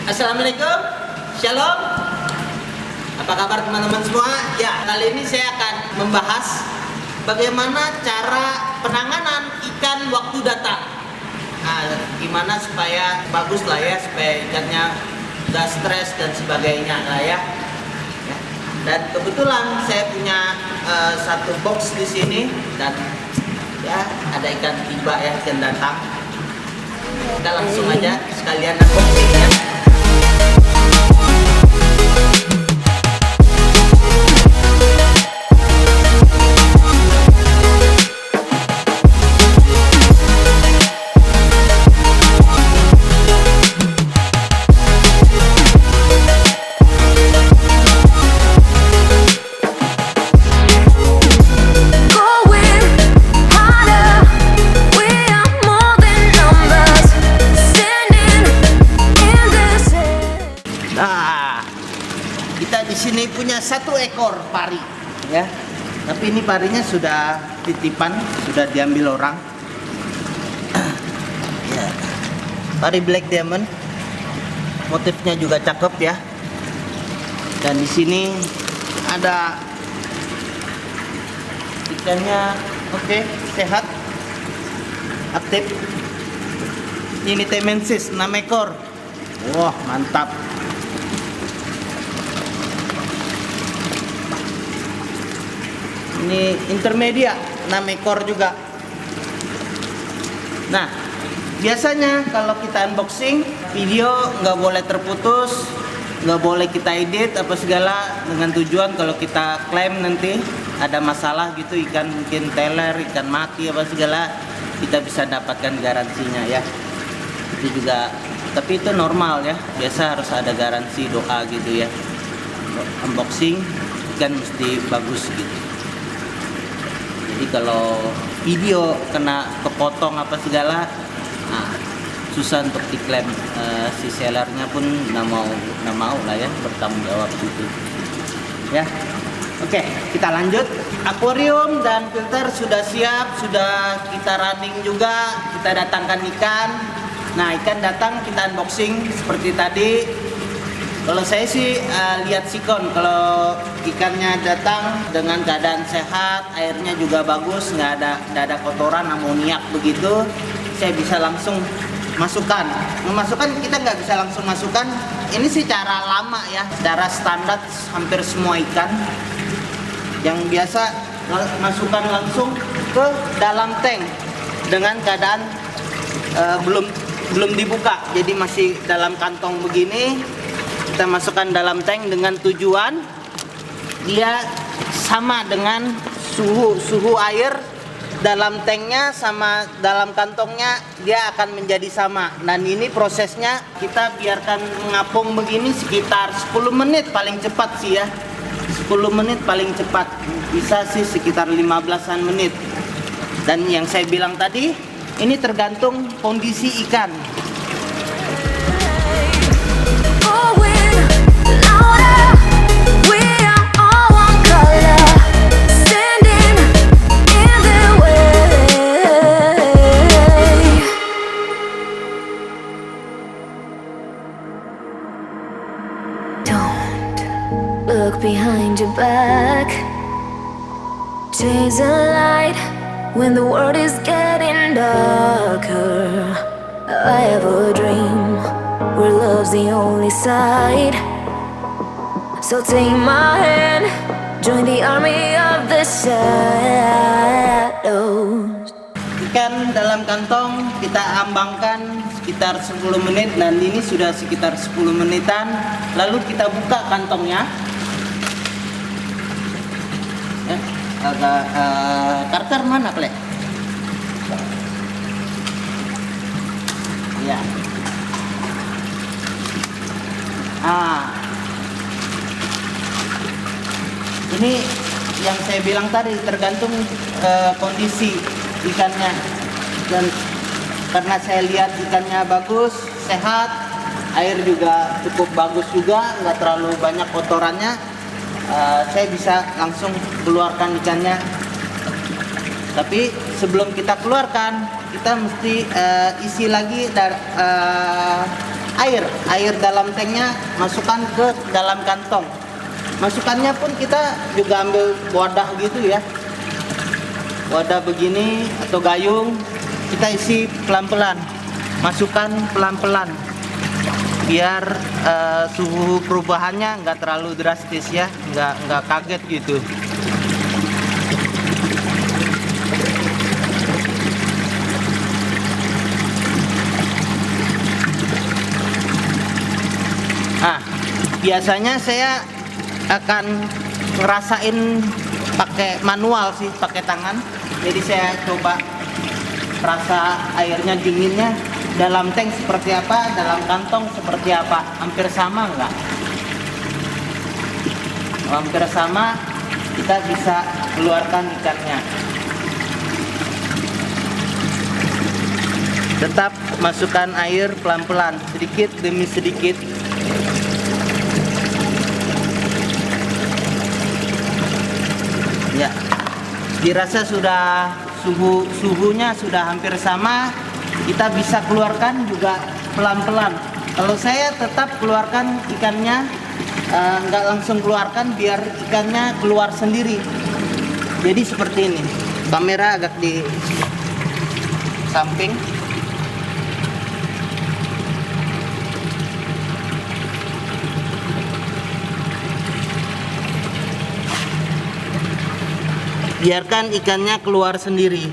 Assalamualaikum, Shalom. Apa kabar teman-teman semua? Ya, kali ini saya akan membahas bagaimana cara penanganan ikan waktu datang. Nah, gimana supaya bagus lah ya, supaya ikannya gak stres dan sebagainya lah ya. Dan kebetulan saya punya satu box di sini dan ya ada ikan tiba ya, ikan datang. Kita langsung aja sekalian unboxing ya. Di sini punya satu ekor pari ya, tapi ini parinya sudah titipan, sudah diambil orang ya. Pari black diamond, motifnya juga cakep ya. Dan di sini ada ikannya, oke, sehat, aktif. Ini temensis 6 ekor. Wah, mantap. Ini intermedia 6 ekor juga. Nah, biasanya kalau kita unboxing video nggak boleh terputus, nggak boleh kita edit apa segala, dengan tujuan kalau kita klaim nanti ada masalah gitu, ikan mungkin teler, ikan mati apa segala, kita bisa dapatkan garansinya ya. Itu juga, tapi itu normal ya, biasa harus ada garansi doa gitu ya. Unboxing ikan mesti bagus gitu. Jadi kalau video kena kepotong apa segala, nah, susah untuk diklaim. Si sellernya pun nggak mau lah ya bertanggung jawab gitu ya. Oke, kita lanjut. Akuarium dan filter sudah siap, sudah kita running juga, kita datangkan ikan. Nah, ikan datang kita unboxing seperti tadi. Kalau saya sih lihat sikon, kalau ikannya datang dengan keadaan sehat, airnya juga bagus, nggak ada kotoran, amoniak begitu, saya bisa langsung masukkan. Memasukkan kita nggak bisa langsung masukkan. Ini sih cara lama ya, cara standar hampir semua ikan. Yang biasa masukkan langsung ke dalam tank dengan keadaan belum dibuka, jadi masih dalam kantong begini. Kita masukkan dalam tank dengan tujuan dia sama dengan suhu air dalam tanknya sama dalam kantongnya, dia akan menjadi sama. Dan ini prosesnya kita biarkan mengapung begini sekitar 10 menit paling cepat sih ya. 10 menit paling cepat, bisa sih sekitar 15-an menit. Dan yang saya bilang tadi, ini tergantung kondisi ikan. Look behind your back. Chase a light when the world is getting darker. I have a dream where love's the only side. So take my hand, join the army of the shadows. Ikan dalam kantong kita ambangkan sekitar 10 menit, dan ini sudah sekitar 10 menitan. Lalu kita buka kantongnya. Agak Carter mana plek? Ya. Ini yang saya bilang tadi, tergantung kondisi ikannya. Dan karena saya lihat ikannya bagus, sehat, air juga cukup bagus juga, nggak terlalu banyak kotorannya, saya bisa langsung keluarkan ikannya. Tapi sebelum kita keluarkan, kita mesti isi lagi air dalam tanknya masukkan ke dalam kantong. Masukannya pun kita juga ambil wadah gitu ya, wadah begini atau gayung, kita isi pelan-pelan, masukkan pelan-pelan biar suhu perubahannya nggak terlalu drastis ya, nggak kaget gitu. Nah, biasanya saya akan ngerasain pakai manual sih, pakai tangan. Jadi saya coba rasa airnya dinginnya dalam tank seperti apa, dalam kantong seperti apa, hampir sama enggak? Hampir sama, kita bisa keluarkan ikannya. Tetap masukkan air pelan-pelan, sedikit demi sedikit. Ya, dirasa sudah suhunya sudah hampir sama, kita bisa keluarkan juga pelan-pelan. Kalau saya tetap keluarkan ikannya, nggak langsung keluarkan biar ikannya keluar sendiri. Jadi seperti ini. Kamera agak di samping. Biarkan ikannya keluar sendiri.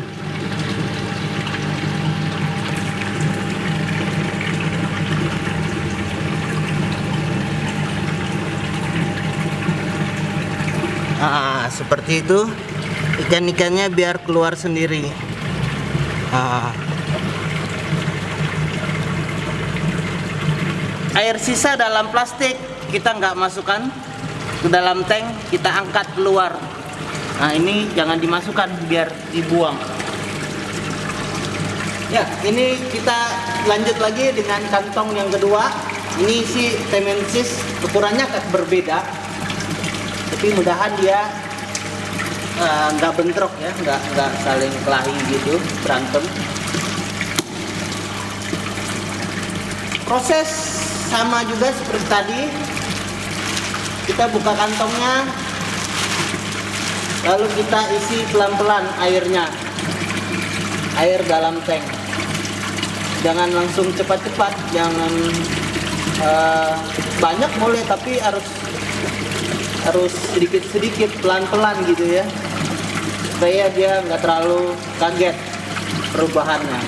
Seperti itu. Ikan-ikannya biar keluar sendiri. Air sisa dalam plastik kita nggak masukkan ke dalam tank, kita angkat keluar. Nah, ini jangan dimasukkan, biar dibuang. Ya, ini kita lanjut lagi dengan kantong yang kedua. Ini isi temensis, ukurannya agak berbeda, tapi mudahan dia nggak bentrok ya, nggak saling kelahi gitu, berantem. Proses sama juga seperti tadi. Kita buka kantongnya, lalu kita isi pelan-pelan airnya, air dalam tank. Jangan langsung cepat-cepat, jangan banyak boleh, tapi harus sedikit-sedikit, pelan-pelan gitu ya, supaya dia nggak terlalu kaget perubahannya.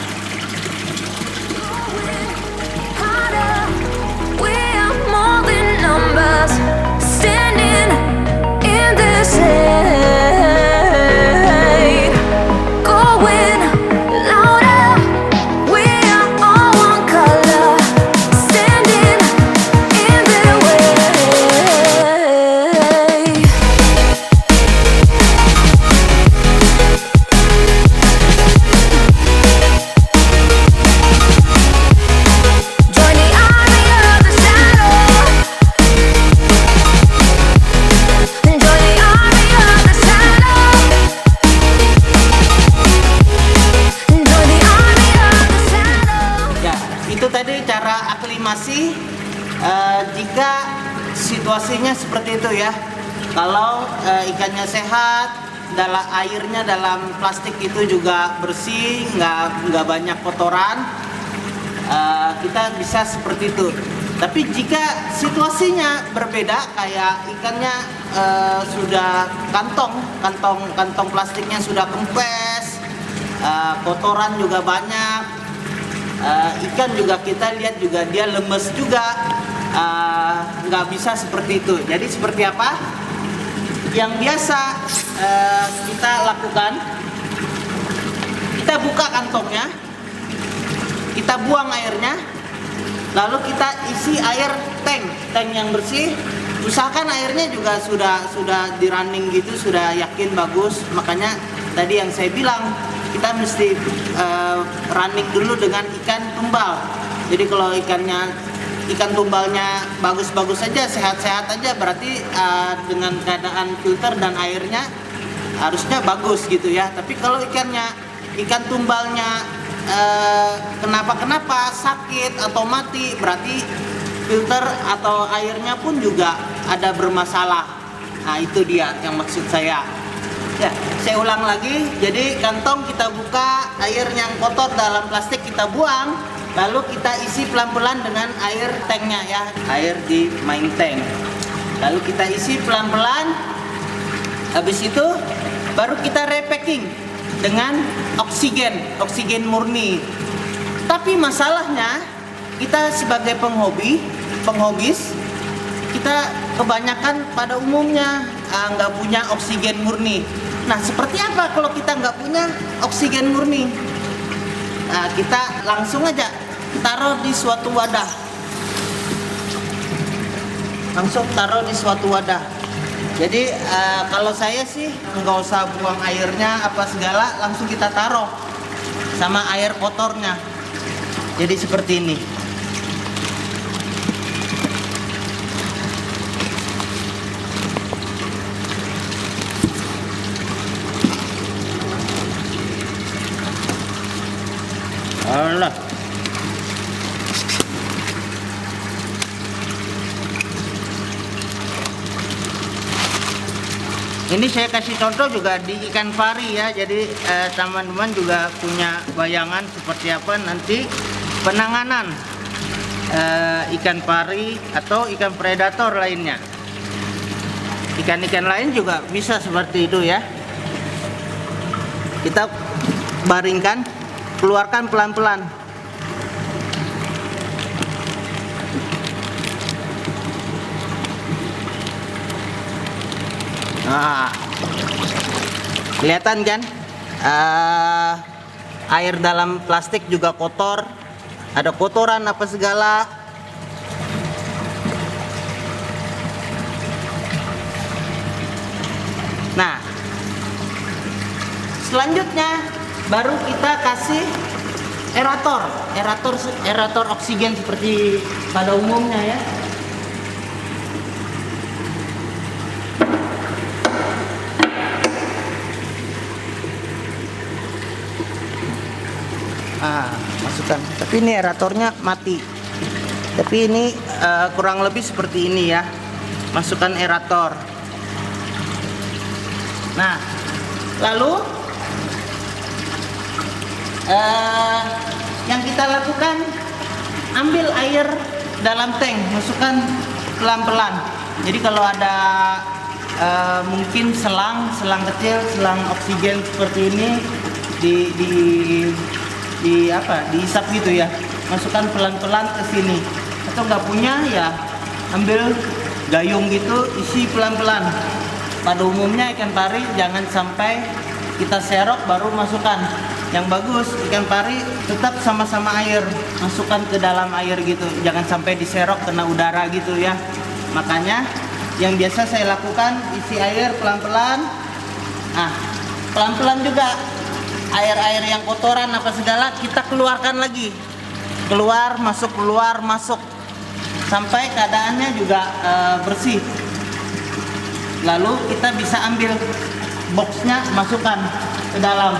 We are more than numbers standing in this air, going louder. We are all one color, standing in their way. Join the army of the shadow. Join the army of the shadow. Join the army of the shadow. Ya, itu tadi cara aklimasi jika situasinya seperti itu ya. Kalau ikannya sehat, airnya dalam plastik itu juga bersih, nggak banyak kotoran, kita bisa seperti itu. Tapi jika situasinya berbeda, kayak ikannya sudah kantong plastiknya sudah kempes, kotoran juga banyak, ikan juga kita lihat juga dia lemes juga, nggak bisa seperti itu. Jadi seperti apa yang biasa kita lakukan? Kita buka kantongnya, kita buang airnya, lalu kita isi air tank yang bersih. Usahakan airnya juga sudah di running gitu, sudah yakin bagus. Makanya tadi yang saya bilang, kita mesti running dulu dengan ikan tumbal. Jadi kalau ikan tumbalnya bagus-bagus saja, sehat-sehat aja, berarti dengan keadaan filter dan airnya harusnya bagus gitu ya. Tapi kalau ikan tumbalnya kenapa sakit atau mati, berarti filter atau airnya pun juga ada bermasalah. Nah, itu dia yang maksud saya. Ya, saya ulang lagi. Jadi kantong kita buka, air yang kotor dalam plastik kita buang, lalu kita isi pelan-pelan dengan air tanknya ya, air di main tank. Lalu kita isi pelan-pelan. Habis itu baru kita repacking dengan oksigen murni. Tapi masalahnya kita sebagai penghobis, kita kebanyakan pada umumnya nggak punya oksigen murni. Nah, seperti apa kalau kita nggak punya oksigen murni? Nah, kita langsung aja taruh di suatu wadah. Langsung taruh di suatu wadah. Jadi kalau saya sih nggak usah buang airnya apa segala, langsung kita taruh sama air kotornya. Jadi seperti ini. Alah. Ini saya kasih contoh juga di ikan pari ya. Jadi teman-teman juga punya bayangan seperti apa nanti penanganan ikan pari atau ikan predator lainnya. Ikan-ikan lain juga bisa seperti itu ya. Kita baringkan, keluarkan pelan-pelan. Nah, kelihatan kan? Air dalam plastik juga kotor, ada kotoran apa segala. Nah, selanjutnya baru kita kasih aerator oksigen seperti pada umumnya ya. Masukkan. Tapi ini aeratornya mati. Tapi ini kurang lebih seperti ini ya. Masukkan aerator. Nah, lalu yang kita lakukan, ambil air dalam tank, masukkan pelan-pelan. Jadi kalau ada mungkin selang kecil, selang oksigen seperti ini dihisap gitu ya, masukkan pelan-pelan ke sini. Atau nggak punya ya ambil gayung gitu, isi pelan-pelan. Pada umumnya ikan pari jangan sampai kita serok baru masukkan. Yang bagus ikan pari tetap sama-sama air, masukkan ke dalam air gitu, jangan sampai diserok kena udara gitu ya. Makanya yang biasa saya lakukan, isi air pelan-pelan. Nah, pelan-pelan juga air-air yang kotoran apa segala kita keluarkan lagi, keluar masuk sampai keadaannya juga bersih. Lalu kita bisa ambil boxnya, masukkan ke dalam.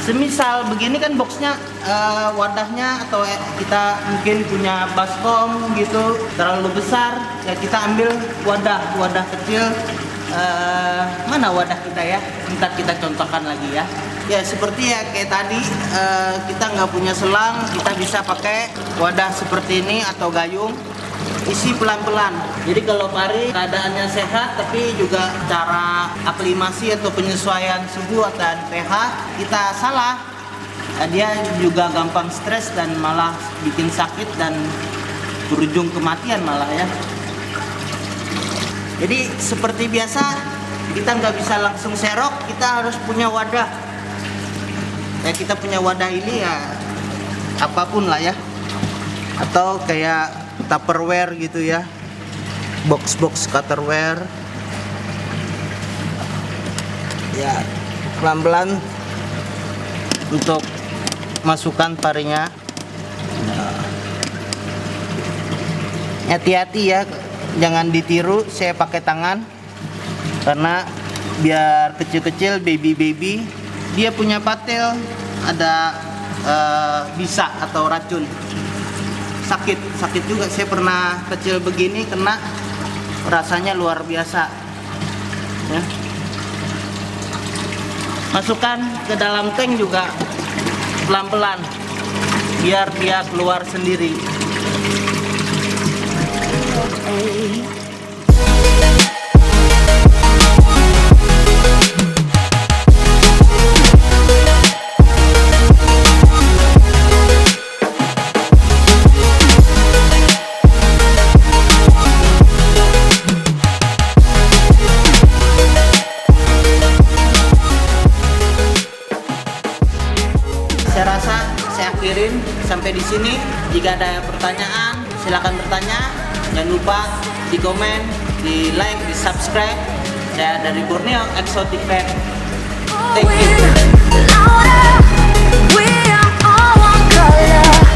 Semisal begini kan boxnya, wadahnya atau kita mungkin punya baskom gitu terlalu besar ya, kita ambil wadah kecil. Mana wadah kita ya, ntar kita contohkan lagi ya. Ya seperti ya kayak tadi, kita nggak punya selang, kita bisa pakai wadah seperti ini atau gayung, isi pelan-pelan. Jadi kalau pari keadaannya sehat tapi juga cara aklimasi atau penyesuaian suhu dan pH kita salah, dia juga gampang stres dan malah bikin sakit dan berujung kematian malah ya. Jadi seperti biasa kita nggak bisa langsung serok, kita harus punya wadah. Ya kita punya wadah ini ya apapun lah ya, atau kayak Tupperware gitu ya, box Tupperware ya, pelan-pelan untuk masukkan parinya. Hati-hati ya, jangan ditiru, saya pakai tangan karena biar kecil-kecil baby dia punya patil, ada bisa atau racun. Sakit juga, saya pernah kecil begini kena, rasanya luar biasa ya. Masukkan ke dalam tank juga pelan-pelan biar dia keluar sendiri. Saya rasa saya akhirin sampai di sini. Jika ada pertanyaan, silakan bertanya. Jangan lupa di komen, di like, di subscribe. Saya dari Borneo Exotic Pet. Thank you. Louder, we are all one color.